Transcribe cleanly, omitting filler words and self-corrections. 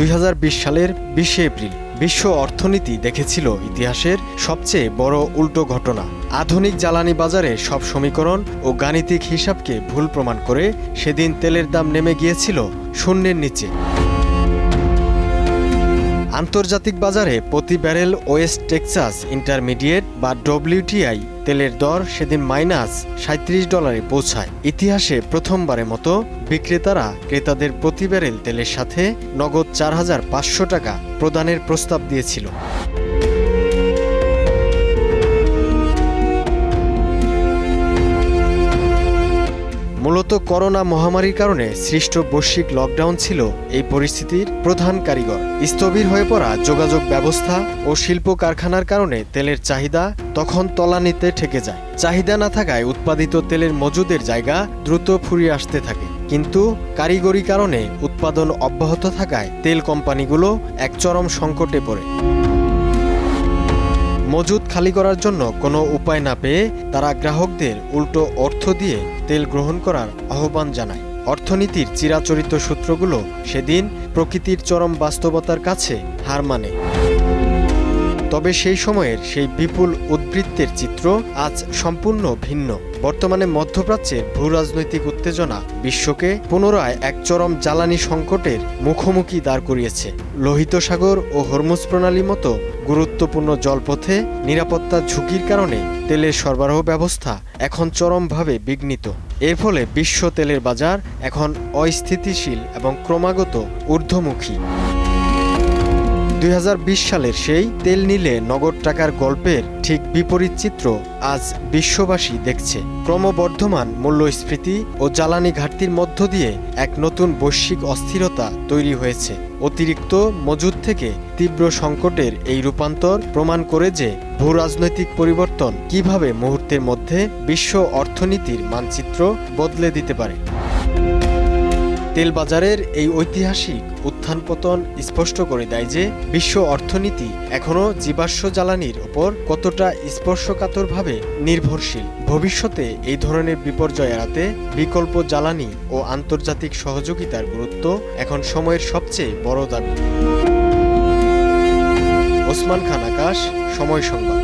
2020 সালের 20 এপ্রিল বিশ্ব অর্থনীতি দেখেছিল ইতিহাসের সবচেয়ে বড় উল্টো ঘটনা। আধুনিক জ্বালানি বাজারে সব সমীকরণ ও গাণিতিক হিসাবকে ভুল প্রমাণ করে সেদিন তেলের দাম নেমে গিয়েছিল শূন্যের নিচে। আন্তর্জাতিক বাজারে প্রতি ব্যারেল ওয়েস্ট টেক্সাস ইন্টারমিডিয়েট বা WTI তেলের দর সেদিন -$37 পৌঁছায়। ইতিহাসে প্রথমবারের মতো বিক্রেতারা ক্রেতাদের প্রতি ব্যারেল তেলের সাথে নগদ 4,500 টাকা প্রদানের প্রস্তাব দিয়েছিল। মূলত করোনা মহামারীর কারণে সৃষ্ট বৈশ্বিক লকডাউন ছিল এই পরিস্থিতির প্রধান কারিগর। স্থবির হয়ে পড়া যোগাযোগ ব্যবস্থা ও শিল্প কারখানার কারণে তেলের চাহিদা তখন তলানিতে ঠেকে যায়। চাহিদা না থাকায় উৎপাদিত তেলের মজুদের জায়গা দ্রুত ফুরিয়ে আসতে থাকে। কিন্তু কারিগরি কারণে উৎপাদন অব্যাহত থাকায় তেল কোম্পানিগুলো এক চরম সংকটে পড়ে। মজুদ খালি করার জন্য কোনো উপায় না পেয়ে তারা গ্রাহকদের উল্টো অর্থ দিয়ে তেল গ্রহণ করার আহ্বান জানায়। অর্থনীতির চিরাচরিত সূত্রগুলো সেদিন প্রকৃতির চরম বাস্তবতার কাছে হার মানে। তবে সেই সময়ের সেই বিপুল উদ্বৃত্তের চিত্র আজ সম্পূর্ণ ভিন্ন। বর্তমানে মধ্যপ্রাচ্যের ভূরাজনৈতিক উত্তেজনা বিশ্বকে পুনরায় এক চরম জ্বালানি সংকটের মুখোমুখি দাঁড় করিয়েছে। লোহিত সাগর ও হরমুজ প্রণালীর মতো গুরুত্বপূর্ণ জলপথে নিরাপত্তা ঝুঁকির কারণে তেলের সরবরাহ ব্যবস্থা এখন চরমভাবে বিঘ্নিত। এর ফলে বিশ্ব তেলের বাজার এখন অস্থিতিশীল এবং ক্রমাগত ঊর্ধ্বমুখী। 2020 সালের সেই তেল নিলে নগদ টাকার গল্পের ঠিক বিপরীত চিত্র আজ বিশ্ববাসী দেখছে। ক্রমবর্ধমান মূল্যস্ফীতি ও জ্বালানি ঘাটতির মধ্য দিয়ে এক নতুন বৈশ্বিক অস্থিরতা তৈরি হয়েছে। অতিরিক্ত মজুদ থেকে তীব্র সংকটের এই রূপান্তর প্রমাণ করে যে ভূরাজনৈতিক পরিবর্তন কিভাবে মুহূর্তের মধ্যে বিশ্ব অর্থনীতির মানচিত্র বদলে দিতে পারে। তেল বাজারের এই ঐতিহাসিক উত্থান পতন স্পষ্ট করে দেয় যে বিশ্ব অর্থনীতি এখনও জীবাশ্ম জ্বালানির ওপর কতটা স্পর্শকাতরভাবে নির্ভরশীল। ভবিষ্যতে এই ধরনের বিপর্যয় এড়াতে বিকল্প জ্বালানি ও আন্তর্জাতিক সহযোগিতার গুরুত্ব এখন সময়ের সবচেয়ে বড় দাবি। ওসমান খান আকাশ, সময় সংবাদ।